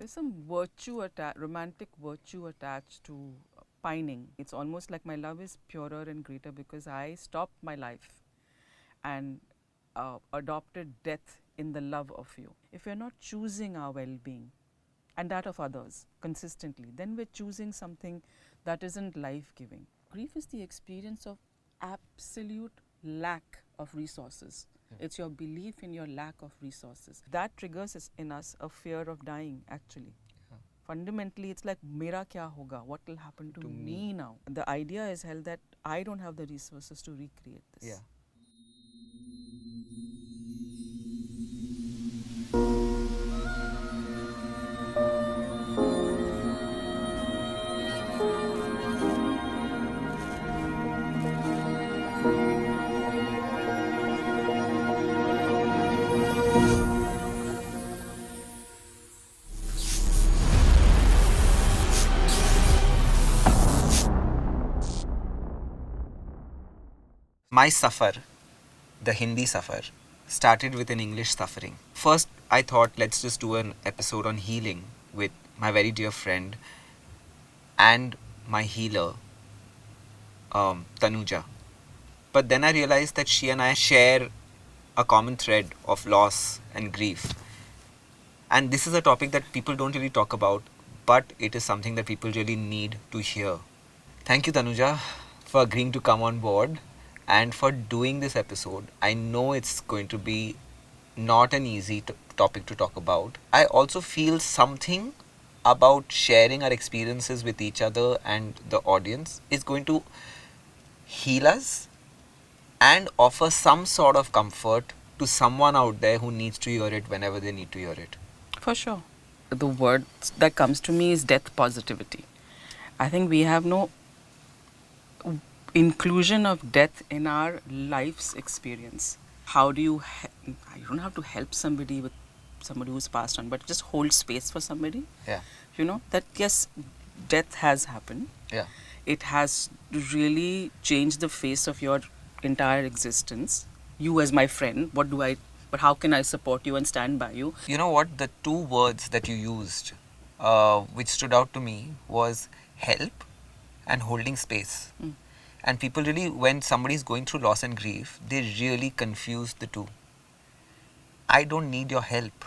There's some romantic virtue attached to pining. It's almost like my love is purer and greater because I stopped my life and adopted death in the love of you. If we're not choosing our well being and that of others consistently, then we're choosing something that isn't life giving. Grief is the experience of absolute lack of resources. It's your belief in your lack of resources. That triggers in us a fear of dying, actually. Fundamentally, it's like, Mera kya hoga? What will happen to me now? The idea is held that I don't have the resources to recreate this. Yeah. My suffer, the Hindi suffer, started with an English suffering. First, I thought let's just do an episode on healing with my very dear friend and my healer, Tanuja. But then I realized that she and I share a common thread of loss and grief. And this is a topic that people don't really talk about, but it is something that people really need to hear. Thank you, Tanuja, for agreeing to come on board and for doing this episode. I know it's going to be not an easy topic to talk about. I also feel something about sharing our experiences with each other and the audience is going to heal us and offer some sort of comfort to someone out there who needs to hear it whenever they need to hear it. For sure. The word that comes to me is death positivity. I think we have no inclusion of death in our life's experience. How do you, you don't have to help somebody with somebody who's passed on, but just hold space for somebody. Yeah. You know, that yes, death has happened. Yeah. It has really changed the face of your entire existence. You as my friend, but how can I support you and stand by you? You know what? The two words that you used, which stood out to me, was help and holding space. And people really, when somebody is going through loss and grief, they really confuse the two. I don't need your help.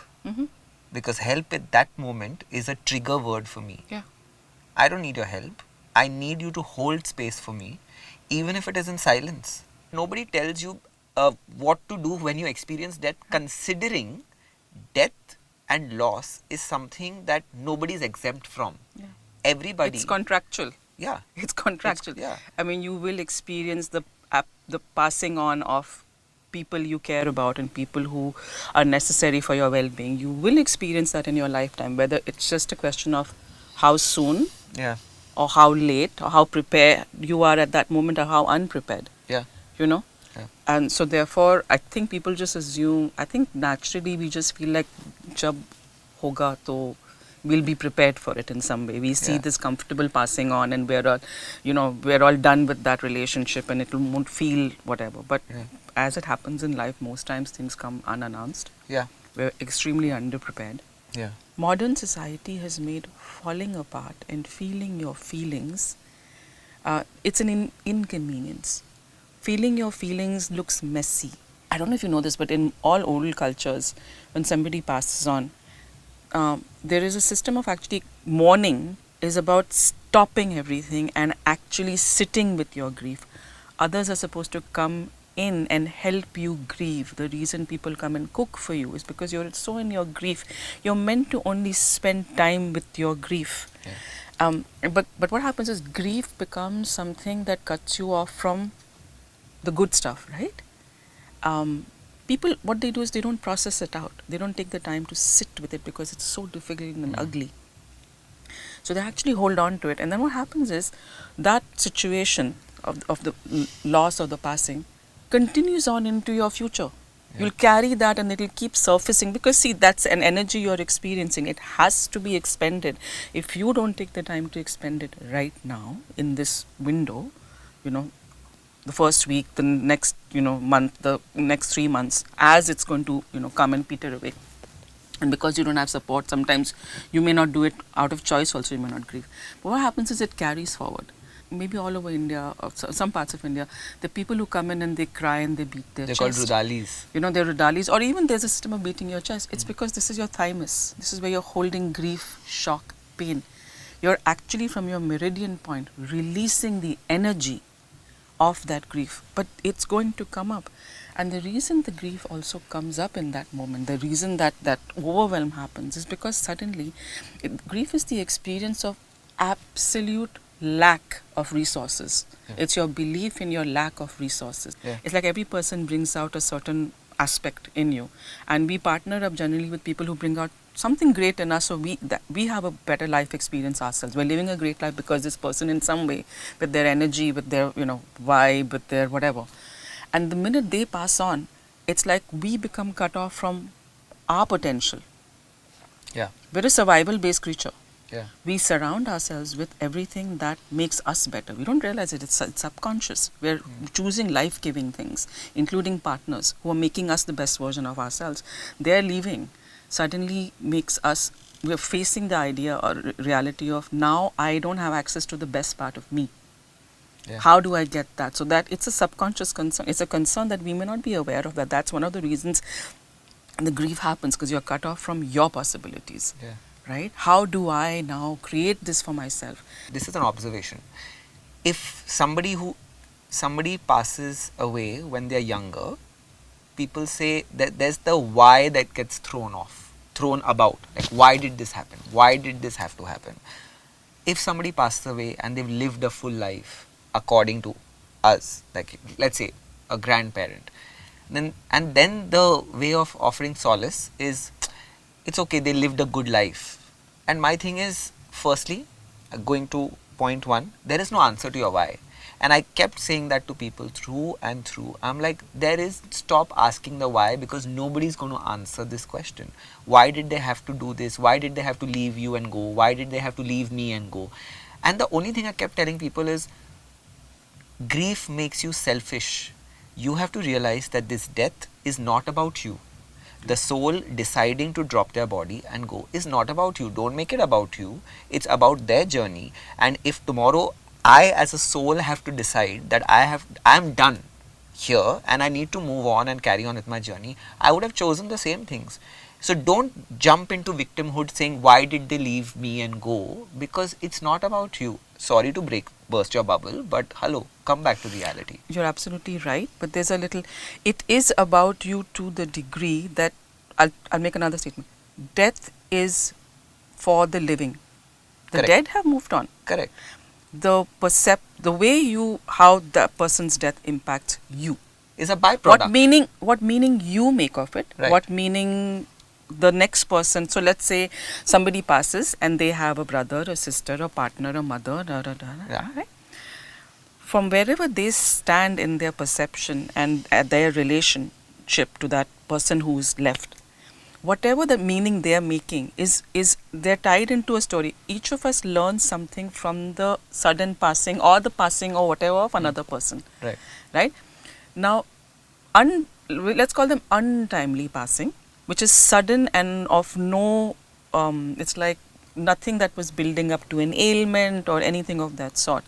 Because help at that moment is a trigger word for me. Yeah. I don't need your help. I need you to hold space for me, even if it is in silence. Nobody tells you what to do when you experience death, considering death and loss is something that nobody is exempt from. Yeah. Everybody. It's contractual. Yeah. It's contractual. Yeah. I mean, you will experience the passing on of people you care about and people who are necessary for your well-being. You will experience that in your lifetime, whether it's just a question of how soon, Yeah. or how late, or how prepared you are at that moment, or how unprepared. Yeah. You know. Yeah. And so therefore, I think people just assume. I think naturally we just feel like, jab hoga to we'll be prepared for it in some way. We see this comfortable passing on, and we're all done with that relationship, and it won't feel whatever. But as it happens in life, most times things come unannounced. Yeah. We're extremely underprepared. Yeah. Modern society has made falling apart and feeling your feelings, it's an inconvenience. Feeling your feelings looks messy. I don't know if you know this, but in all old cultures, when somebody passes on, there is a system of actually mourning is about stopping everything and actually sitting with your grief. Others are supposed to come in and help you grieve. The reason people come and cook for you is because you're so in your grief. You're meant to only spend time with your grief. Yeah. But what happens is grief becomes something that cuts you off from the good stuff, right? People, what they do is they don't process it out. They don't take the time to sit with it because it's so difficult and ugly. So they actually hold on to it. And then what happens is that situation of the loss or the passing continues on into your future. Yeah. You'll carry that and it'll keep surfacing because see, that's an energy you're experiencing. It has to be expended. If you don't take the time to expend it right now in this window, the first week, the next, month, the next 3 months, as it's going to, come and peter away. And because you don't have support, sometimes you may not do it out of choice also, you may not grieve. But what happens is it carries forward. Maybe all over India, or some parts of India, the people who come in and they cry and they beat their They're chest. called rudalis. You know, they're rudalis, or even there's a system of beating your chest. It's because this is your thymus. This is where you're holding grief, shock, pain. You're actually from your meridian point releasing the energy of that grief, but it's going to come up. And the reason the grief also comes up in that moment, the reason that that overwhelm happens, is because suddenly grief is the experience of absolute lack of resources. It's your belief in your lack of resources. It's like every person brings out a certain aspect in you, and we partner up generally with people who bring out something great in us, so we have a better life experience ourselves. We're living a great life because this person in some way, with their energy, with their vibe, with their whatever, and the minute they pass on, it's like we become cut off from our potential. Yeah. We're a survival based creature. Yeah. We surround ourselves with everything that makes us better. We don't realize it. It's subconscious. We're choosing life-giving things, including partners who are making us the best version of ourselves. They're leaving. Suddenly makes us, we're facing the idea or reality of, now I don't have access to the best part of me. Yeah. How do I get that? So that it's a subconscious concern. It's a concern that we may not be aware of. That's one of the reasons the grief happens, because you're cut off from your possibilities. Yeah. Right? How do I now create this for myself? This is an observation. If somebody passes away when they're younger, people say that there's the why that gets thrown about. Like, why did this happen? Why did this have to happen? If somebody passes away and they've lived a full life according to us, like let's say a grandparent, then the way of offering solace is, it's okay, they lived a good life. And my thing is, firstly, going to point one, there is no answer to your why. And I kept saying that to people through and through. I'm like, stop asking the why, because nobody's going to answer this question. Why did they have to do this? Why did they have to leave you and go? Why did they have to leave me and go? And the only thing I kept telling people is, grief makes you selfish. You have to realize that this death is not about you. The soul deciding to drop their body and go is not about you. Don't make it about you. It's about their journey. And if tomorrow I as a soul have to decide that I'm done here and I need to move on and carry on with my journey, I would have chosen the same things. So don't jump into victimhood saying, why did they leave me and go? Because it's not about you. Sorry to burst your bubble, but hello, come back to reality. You're absolutely right, but there's a little, it is about you to the degree that, I'll make another statement. Death is for the living. The Correct. Dead have moved on. Correct. The way how the person's death impacts you is a byproduct. What meaning you make of it, right. What meaning the next person. So let's say somebody passes and they have a brother, a sister, a partner, a mother, yeah. Right? From wherever they stand in their perception and their relationship to that person who's left, whatever the meaning they are making is they're tied into a story. Each of us learns something from the sudden passing or the passing or whatever of another person. Right? Now, let's call them untimely passing, which is sudden and of no, it's like nothing that was building up to an ailment or anything of that sort.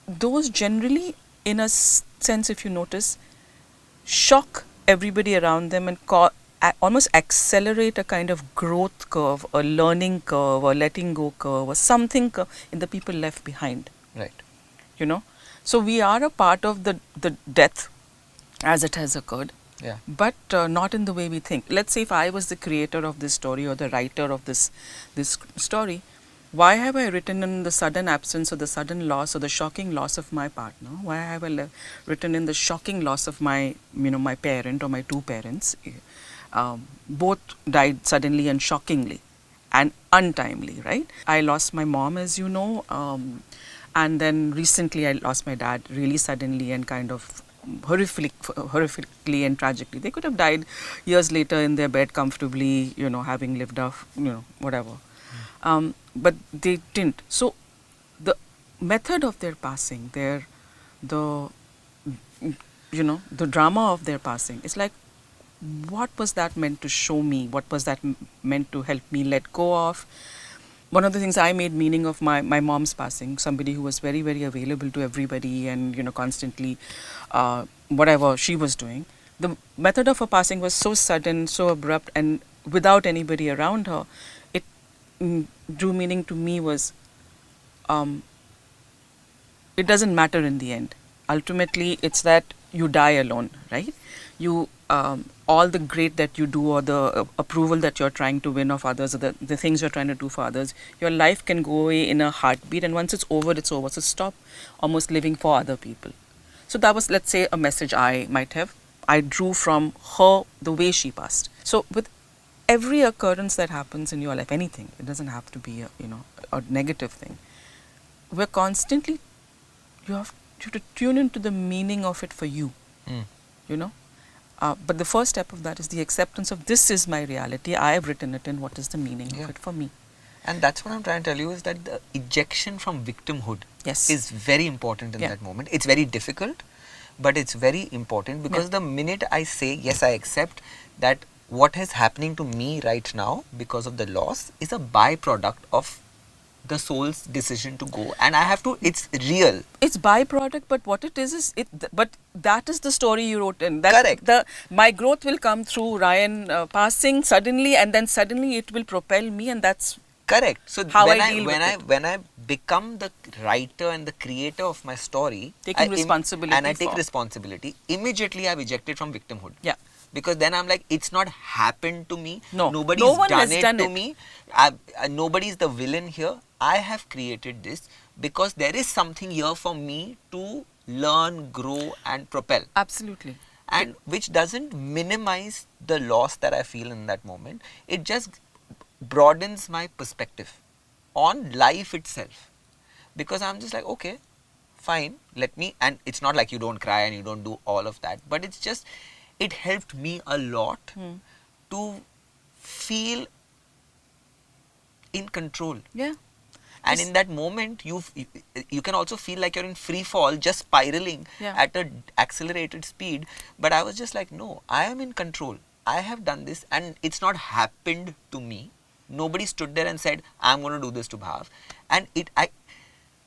Those generally, in a sense, if you notice, shock everybody around them and almost accelerate a kind of growth curve, a learning curve, or letting go curve, or something in the people left behind. Right. So we are a part of the death as it has occurred. Yeah. But not in the way we think. Let's say if I was the creator of this story or the writer of this story, why have I written in the sudden absence or the sudden loss or the shocking loss of my partner? Why have I written in the shocking loss of my parent or my two parents? Both died suddenly and shockingly and untimely, right? I lost my mom, as you know, and then recently I lost my dad really suddenly and kind of horrifically and tragically. They could have died years later in their bed comfortably, having lived off, whatever. But they didn't. So the method of their passing, the drama of their passing, it's like what was that meant to show me? What was that meant to help me let go of? One of the things I made meaning of my mom's passing, somebody who was very, very available to everybody and, constantly whatever she was doing. The method of her passing was so sudden, so abrupt, and without anybody around her. It drew meaning to me was um, it doesn't matter in the end. Ultimately, it's that you die alone, right? You all the great that you do, or the approval that you're trying to win of others, or the things you're trying to do for others, your life can go away in a heartbeat, and once it's over, it's over. So stop almost living for other people. So that was, let's say, a message I drew from her, the way she passed. So with every occurrence that happens in your life, anything, it doesn't have to be a negative thing. We're constantly, you have to tune into the meaning of it for you. Mm. You know, but the first step of that is the acceptance of, this is my reality. I have written it, and what is the meaning of it for me? And that's what I'm trying to tell you, is that the ejection from victimhood is very important in that moment. It's very difficult, but it's very important, because the minute I say, yes, I accept that what is happening to me right now because of the loss is a byproduct of the soul's decision to go, and I have to, it's real. It's byproduct, but what it is but that is the story you wrote in. That Correct. My growth will come through Ryan passing suddenly, and then suddenly it will propel me, and that's correct. So how when I become the writer and the creator of my story, taking responsibility, and I take responsibility, immediately I've ejected from victimhood. Yeah. Because then I'm like, it's not happened to me. No. Nobody's No one done has it done to it. me. Nobody's the villain here. I have created this because there is something here for me to learn, grow, and propel. Absolutely. And which doesn't minimize the loss that I feel in that moment. It just broadens my perspective on life itself. Because I'm just like, okay, fine, let me, and it's not like you don't cry and you don't do all of that, but it's just, it helped me a lot to feel in control. Yeah. And in that moment, you can also feel like you're in free fall, just spiraling at an accelerated speed. But I was just like, no, I am in control. I have done this, and it's not happened to me. Nobody stood there and said, I'm going to do this to Bhaav. And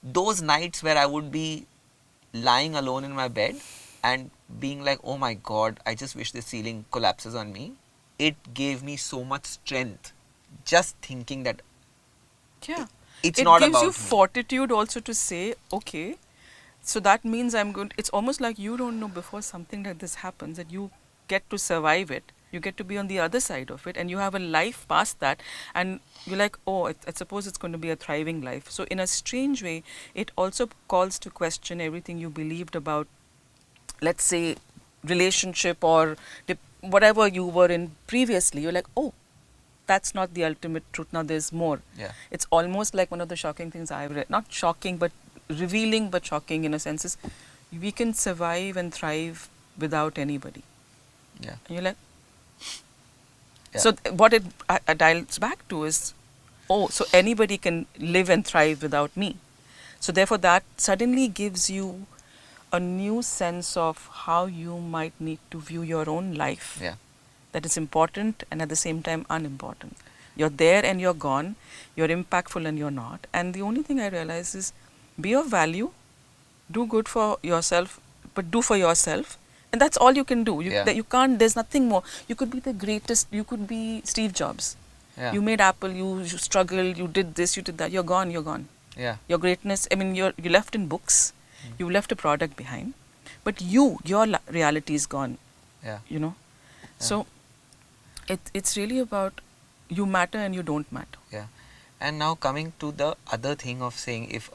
those nights where I would be lying alone in my bed and being like, oh my God, I just wish the ceiling collapses on me. It gave me so much strength just thinking that it's not about me. It gives you fortitude also to say, okay, so that means it's almost like you don't know before something like this happens, that you get to survive it. You get to be on the other side of it, and you have a life past that, and you're like, oh, I suppose it's going to be a thriving life. So in a strange way, it also calls to question everything you believed about, let's say, relationship or whatever you were in previously. You're like, oh, that's not the ultimate truth. Now there's more. Yeah. It's almost like one of the shocking things I've read. Not shocking, but revealing, but shocking in a sense, is we can survive and thrive without anybody. Yeah. And you're like, so what it dials back to is, oh, so anybody can live and thrive without me. So therefore that suddenly gives you a new sense of how you might need to view your own life. Yeah. That is important and at the same time unimportant. You're there and you're gone. You're impactful and you're not. And the only thing I realize is, be of value, do good for yourself, but do for yourself. And that's all you can do. You can't, there's nothing more. You could be the greatest, you could be Steve Jobs. Yeah. You made Apple, you struggled, you did this, you did that. You're gone, you're gone. Yeah. Your greatness, I mean, you left in books, you left a product behind, but your reality is gone. Yeah. So it's really about, you matter and you don't matter. Yeah. And now coming to the other thing of saying, if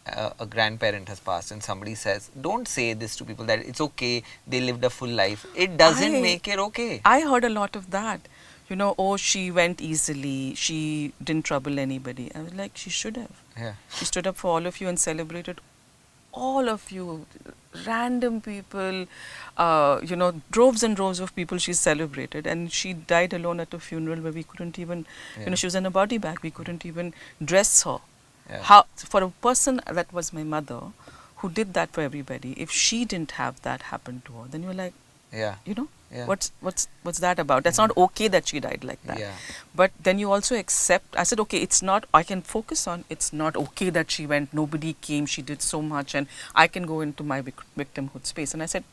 a grandparent has passed and somebody says, don't say this to people, that it's okay, they lived a full life. It doesn't make it okay. I heard a lot of that. Oh, she went easily, she didn't trouble anybody. I was like, she should have. Yeah. She stood up for all of you and celebrated all of you, random people, droves and droves of people she celebrated. And she died alone at a funeral where we couldn't even, she was in a body bag, we couldn't even dress her. Yeah. For a person that was my mother, who did that for everybody, if she didn't have that happen to her, then you're like, Yeah. Yeah. What's that about? That's not okay that she died like that. Yeah. But then you also accept. I said, okay, it's not. I can focus on. It's not okay that she went. Nobody came. She did so much, and I can go into my victimhood space. And I said,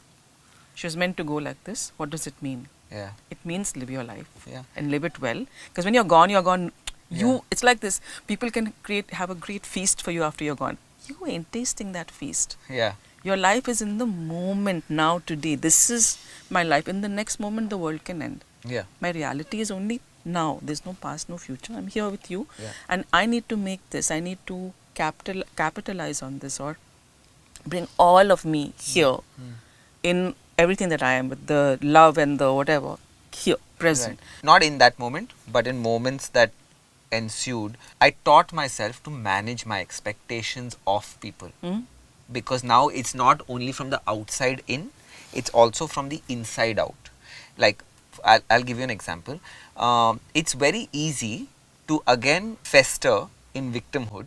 she was meant to go like this. What does it mean? Yeah. It means live your life Yeah. and live it well. Because when you're gone, you're gone. Yeah. It's like this. People can have a great feast for you after you're gone. You ain't tasting that feast. Yeah. Your life is in the moment now, today. This is my life. In the next moment, the world can end. Yeah. My reality is only now. There's no past, no future. I'm here with you. Yeah. And I need to make this. I need to capitalize on this, or bring all of me here in everything that I am, with the love and the whatever, here, present. Right. Not in that moment, but in moments that ensued, I taught myself to manage my expectations of people. Mm? Because now it's not only from the outside in, it's also from the inside out. Like, I'll give you an example. It's very easy to again fester in victimhood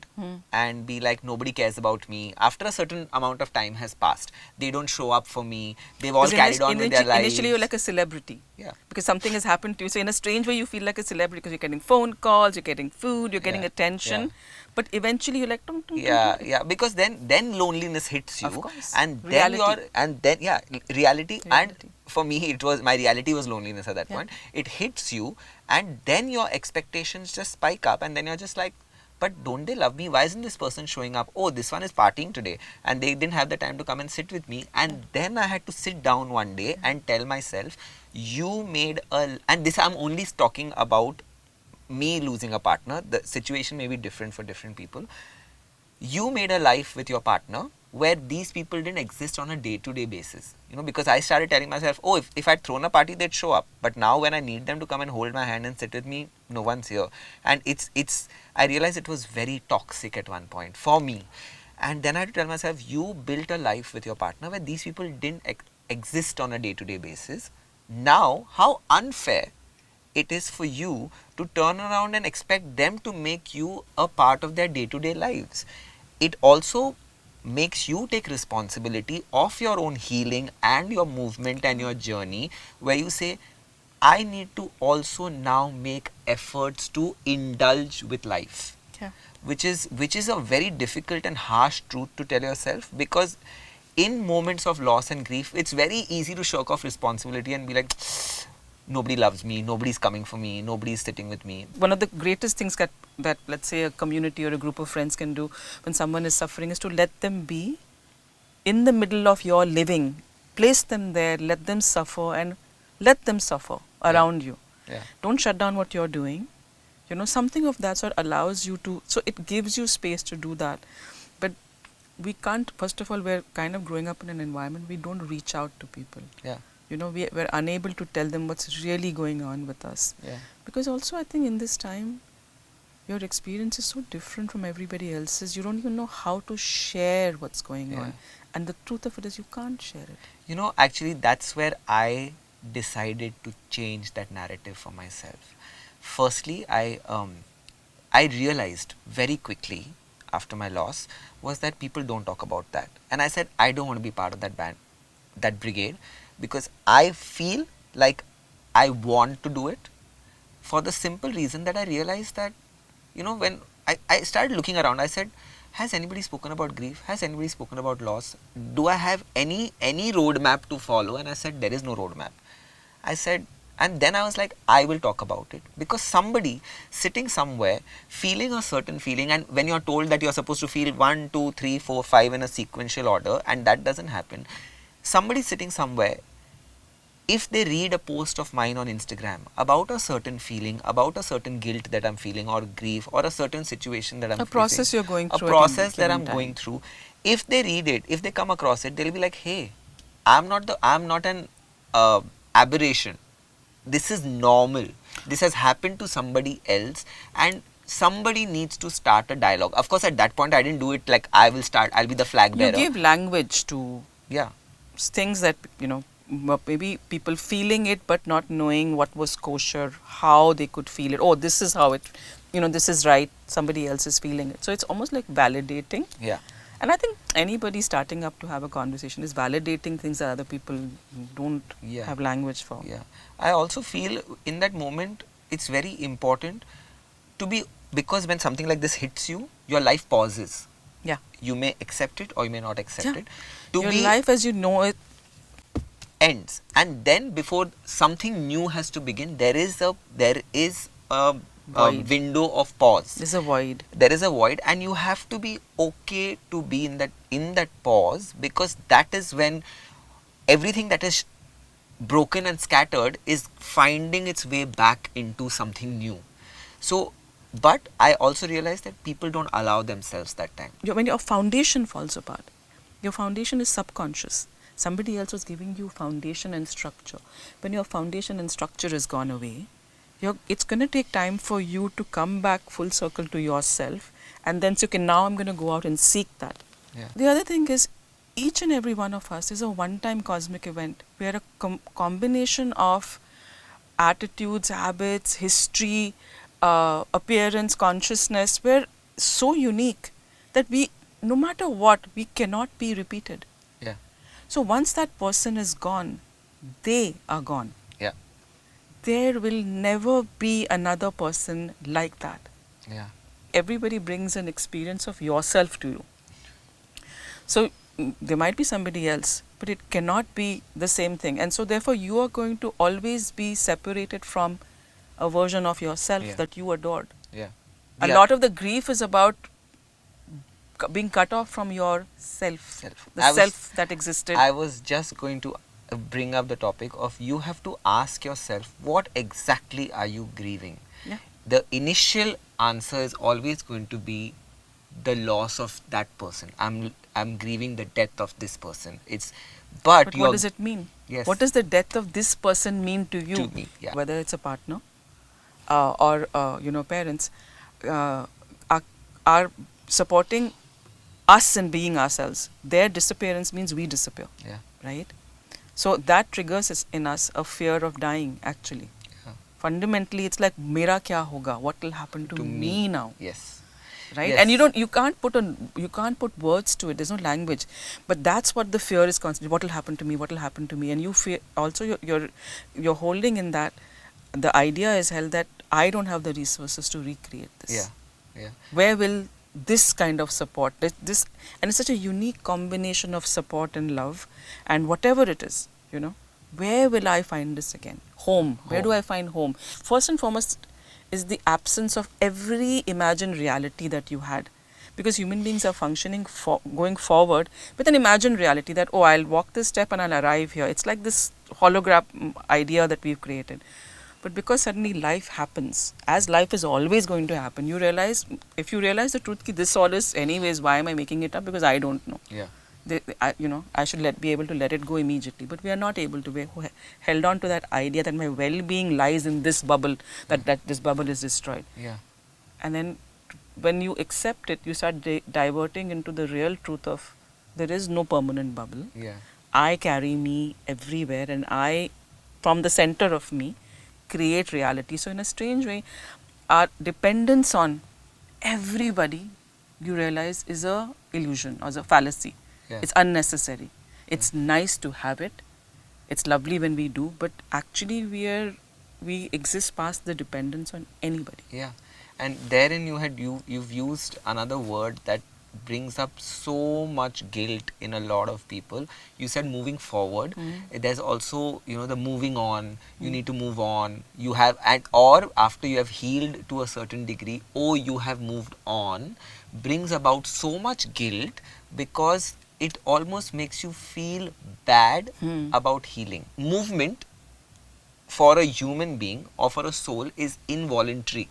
and be like, nobody cares about me. After a certain amount of time has passed, they don't show up for me. They've all carried on with their lives. Initially, you're like a celebrity. Yeah. Because something has happened to you. So in a strange way, you feel like a celebrity because you're getting phone calls, you're getting food, you're getting Yeah. attention. Yeah. But eventually, you're like, tum, tum, tum, Yeah, tum, tum. yeah, because then loneliness hits you, Of course. and Reality. reality, and Reality. for me it was, my reality was loneliness at that Yeah. point. It hits you, and then your expectations just spike up, and then you're just like, but don't they love me? Why isn't this person showing up? Oh, this one is partying today, and they didn't have the time to come and sit with me. And then I had to sit down one day and tell myself, you made a, and this I'm only talking about me losing a partner. The situation may be different for different people. You made a life with your partner where these people didn't exist on a day-to-day basis. Because I started telling myself, oh, if I'd thrown a party, they'd show up. But now when I need them to come and hold my hand and sit with me, no one's here. And I realized it was very toxic at one point for me. And then I had to tell myself, you built a life with your partner where these people didn't exist on a day-to-day basis. Now, how unfair it is for you to turn around and expect them to make you a part of their day-to-day lives. It also makes you take responsibility of your own healing and your movement and your journey, where you say, I need to also now make efforts to indulge with life. Yeah. Which is a very difficult and harsh truth to tell yourself, because in moments of loss and grief, it's very easy to shirk off responsibility and be like, nobody loves me, nobody's coming for me, nobody's sitting with me. One of the greatest things that let's say a community or a group of friends can do when someone is suffering is to let them be in the middle of your living. Place them there, let them suffer, and let them suffer around you. Yeah. Don't shut down what you're doing. Something of that sort allows you to, so it gives you space to do that. But we can't, first of all, we're kind of growing up in an environment, we don't reach out to people. Yeah. We're unable to tell them what's really going on with us. Yeah. Because also I think in this time, your experience is so different from everybody else's. You don't even know how to share what's going on. And the truth of it is you can't share it. Actually, that's where I decided to change that narrative for myself. Firstly, I realized very quickly after my loss was that people don't talk about that. And I said, I don't want to be part of that band, that brigade, because I feel like I want to do it, for the simple reason that I realized that, when I started looking around, I said, has anybody spoken about grief? Has anybody spoken about loss? Do I have any roadmap to follow? And I said, there is no roadmap. I said, and then I was like, I will talk about it, because somebody sitting somewhere feeling a certain feeling, and when you're told that you're supposed to feel 1, 2, 3, 4, 5 in a sequential order, and that doesn't happen, somebody sitting somewhere, if they read a post of mine on Instagram about a certain feeling, about a certain guilt that I'm feeling, or grief, or a certain situation that I'm facing, a process you're going through, a process that I'm going through, if they read it, if they come across it, they'll be like, hey, I'm not an aberration. This is normal. This has happened to somebody else, and somebody needs to start a dialogue. Of course, at that point, I didn't do it like I'll be the flag bearer. You gave language to Yeah. things that, maybe people feeling it but not knowing what was kosher, how they could feel it. Oh, this is how it, this is right, somebody else is feeling it. So it's almost like validating. Yeah. And I think anybody starting up to have a conversation is validating things that other people don't Yeah. have language for. Yeah. I also feel in that moment it's very important to be, because when something like this hits you, your life pauses. Yeah. You may accept it or you may not accept Yeah. it. To Your be life as you know it. ends, and then before something new has to begin, there is a Void. window of pause. There's a void. There is a void, and you have to be okay to be in that pause, because that is when everything that is broken and scattered is finding its way back into something new. So, but I also realize that people don't allow themselves that time. When your foundation falls apart, your foundation is subconscious. Somebody else was giving you foundation and structure. When your foundation and structure has gone away, it's going to take time for you to come back full circle to yourself, and then say, okay, now I'm going to go out and seek that. Yeah. The other thing is, each and every one of us is a one-time cosmic event. We are a combination of attitudes, habits, history, appearance, consciousness. We're so unique that no matter what, we cannot be repeated. Yeah. So once that person is gone, they are gone. Yeah. There will never be another person like that. Yeah. Everybody brings an experience of yourself to you. So there might be somebody else, but it cannot be the same thing. And so therefore you are going to always be separated from a version of yourself that you adored. Yeah. A lot of the grief is about being cut off from your self. The self that existed. I was just going to bring up the topic of, you have to ask yourself, what exactly are you grieving? Yeah. The initial answer is always going to be the loss of that person. I'm grieving the death of this person. But what does it mean? Yes. What does the death of this person mean to you? To me, yeah. Whether it's a partner or parents are supporting us in being ourselves. Their disappearance means we disappear. Yeah. Right? So that triggers in us a fear of dying, actually. Yeah. Fundamentally, it's like, mera kya hoga? What will happen to me now? Yes. Right? Yes. And you can't put words to it. There's no language. But that's what the fear is constantly. What will happen to me? What will happen to me? And you fear also, you're holding in that. The idea is held that I don't have the resources to recreate this. Yeah. Yeah. Where will this kind of support, this, and it's such a unique combination of support and love, and whatever it is, where will I find this again? Home. Where do I find home? First and foremost is the absence of every imagined reality that you had, because human beings are functioning going forward with an imagined reality that, oh, I'll walk this step and I'll arrive here. It's like this hologram idea that we've created. But because suddenly life happens, as life is always going to happen, if you realize the truth, this all is anyways, why am I making it up? Because I don't know. Yeah. I should be able to let it go immediately. But we are not able to. We're held on to that idea that my well-being lies in this bubble, that this bubble is destroyed. Yeah. And then when you accept it, you start diverting into the real truth of, there is no permanent bubble. Yeah. I carry me everywhere, and I, from the center of me, create reality. So in a strange way, our dependence on everybody, you realize, is a illusion or is a fallacy. Yeah. It's unnecessary. It's nice to have it. It's lovely when we do, but actually we exist past the dependence on anybody. Yeah. And therein you've used another word that brings up so much guilt in a lot of people. You said moving forward. There's also, the moving on. You need to move on. You have, or after you have healed to a certain degree, you have moved on, brings about so much guilt, because it almost makes you feel bad about healing. Movement for a human being or for a soul is involuntary.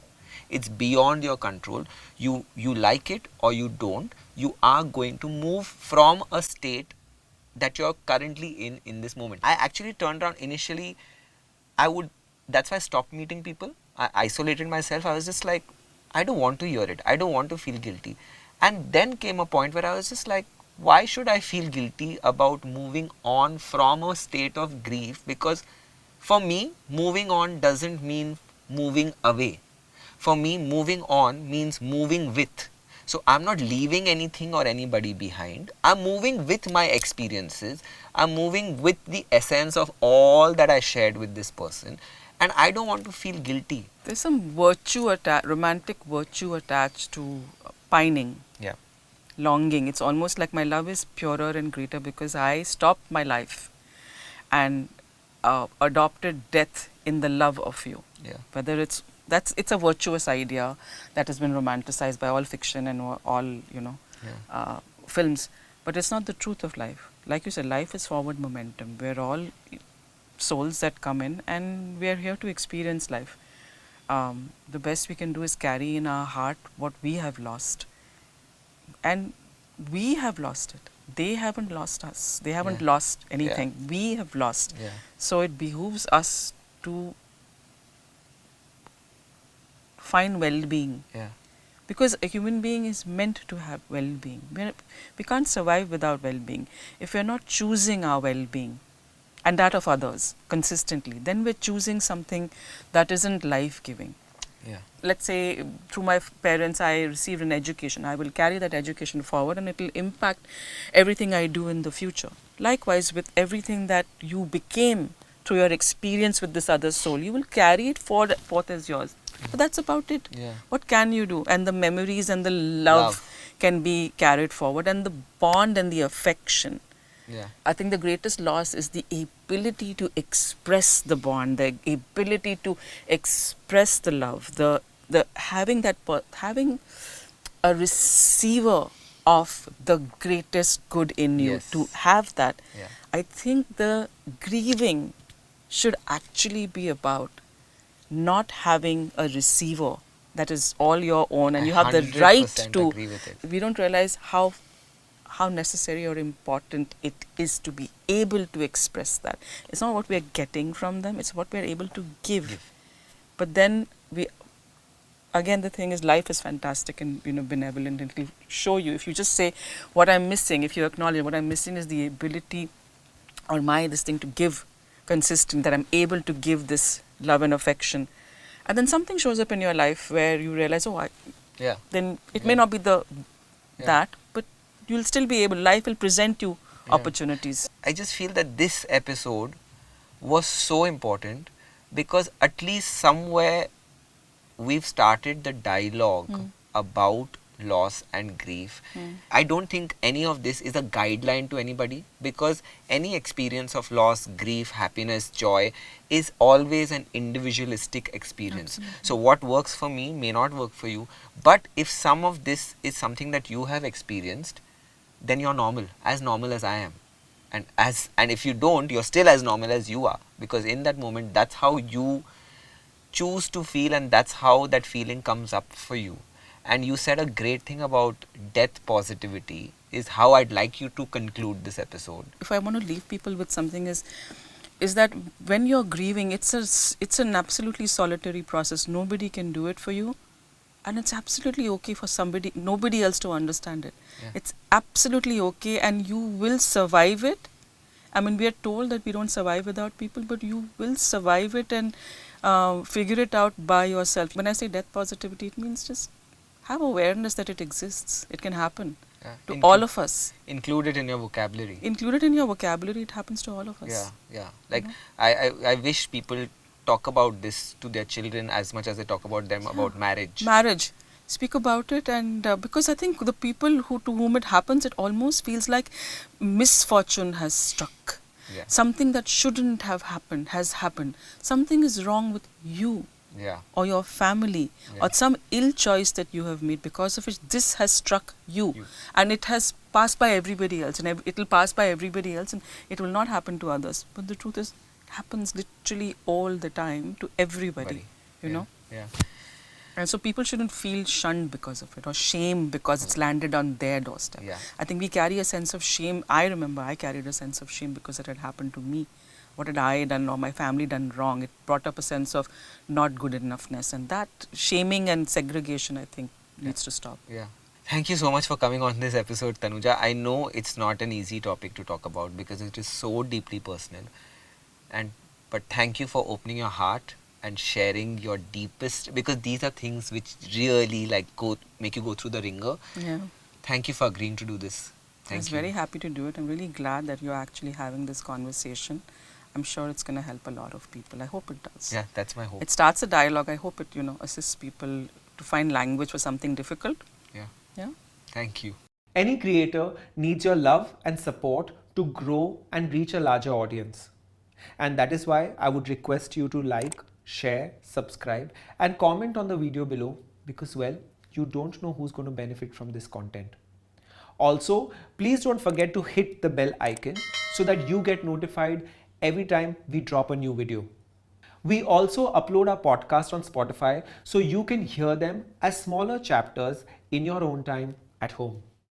It's beyond your control. You like it or you don't. You are going to move from a state that you're currently in this moment. I actually turned around initially. That's why I stopped meeting people. I isolated myself. I was just like, I don't want to hear it. I don't want to feel guilty. And then came a point where I was just like, why should I feel guilty about moving on from a state of grief? Because for me, moving on doesn't mean moving away. For me, moving on means moving with. So I'm not leaving anything or anybody behind. I'm moving with my experiences. I'm moving with the essence of all that I shared with this person. And I don't want to feel guilty. There's some romantic virtue attached to pining, Yeah. longing. It's almost like my love is purer and greater because I stopped my life and adopted death in the love of you. Yeah. Whether it's a virtuous idea that has been romanticized by all fiction and all films, but it's not the truth of life. Like you said, life is forward momentum. We're all souls that come in, and we're here to experience life. The best we can do is carry in our heart what we have lost, and we have lost it. They haven't lost us. They haven't Yeah. lost anything. We have lost. Yeah. So it behooves us to find well-being, Yeah. because a human being is meant to have well-being. We can't survive without well-being. If we're not choosing our well-being and that of others consistently, then we're choosing something that isn't life-giving. Yeah. Let's say through my parents I received an education. I will carry that education forward and it will impact everything I do in the future. Likewise, with everything that you became through your experience with this other soul, you will carry it forth as yours. But that's about it. Yeah. What can you do? And the memories and the love can be carried forward, and the bond and the affection. Yeah. I think the greatest loss is the ability to express the bond, the ability to express the love, the having a receiver of the greatest good in you. Yes. To have that, Yeah. I think the grieving should actually be about not having a receiver that is all your own, and you have the right 100% to. agree with it. We don't realize how necessary or important it is to be able to express that. It's not what we are getting from them, it's what we are able to give. But then again, the thing is, life is fantastic and benevolent, and it will show you. If you just say what I'm missing, if you acknowledge what I'm missing is the ability or this thing to give consistent, that I'm able to give this love and affection, and then something shows up in your life where you realize, Yeah. then it may not be that, but you'll still be able, life will present you opportunities. I just feel that this episode was so important because at least somewhere we've started the dialogue about loss and grief. I don't think any of this is a guideline to anybody, because any experience of loss, grief, happiness, joy is always an individualistic experience. So what works for me may not work for you, but if some of this is something that you have experienced, then you're normal as I am. And if you don't, you're still as normal as you are, because in that moment that's how you choose to feel, and that's how that feeling comes up for you. And you said a great thing about death positivity, is how I'd like you to conclude this episode. If I want to leave people with something is that when you're grieving, it's an absolutely solitary process. Nobody can do it for you, and it's absolutely okay for nobody else to understand it. Yeah. It's absolutely okay, and you will survive it. I mean, we are told that we don't survive without people, but you will survive it and figure it out by yourself. When I say death positivity, it means just have awareness that it exists. It can happen to all of us. Include it in your vocabulary. Include it in your vocabulary. It happens to all of us. Yeah. Like, I wish people talk about this to their children as much as they talk about them about marriage. Speak about it, and because I think the people to whom it happens, it almost feels like misfortune has struck. Yeah. Something that shouldn't have happened has happened. Something is wrong with you. Yeah. Or your family, or some ill choice that you have made, because of which this has struck you. And it has passed by everybody else, and it will pass by everybody else, and it will not happen to others. But the truth is, it happens literally all the time to everybody, you know. Yeah. And so people shouldn't feel shunned because of it, or shame because it's landed on their doorstep. Yeah. I think we carry a sense of shame. I remember I carried a sense of shame because it had happened to me. What had I done or my family done wrong? It brought up a sense of not good enoughness, and that shaming and segregation, I think, needs to stop. Yeah. Thank you so much for coming on this episode, Tanuja. I know it's not an easy topic to talk about because it is so deeply personal. But thank you for opening your heart and sharing your deepest, because these are things which really like make you go through the ringer. Yeah. Thank you for agreeing to do this. I was Thank you. very happy to do it. I'm really glad that you're actually having this conversation. I'm sure it's going to help a lot of people. I hope it does. Yeah, that's my hope. It starts a dialogue. I hope it, assists people to find language for something difficult. Yeah. Yeah. Thank you. Any creator needs your love and support to grow and reach a larger audience. And that is why I would request you to like, share, subscribe, and comment on the video below because, well, you don't know who's going to benefit from this content. Also, please don't forget to hit the bell icon so that you get notified every time we drop a new video. We also upload our podcast on Spotify so you can hear them as smaller chapters in your own time at home.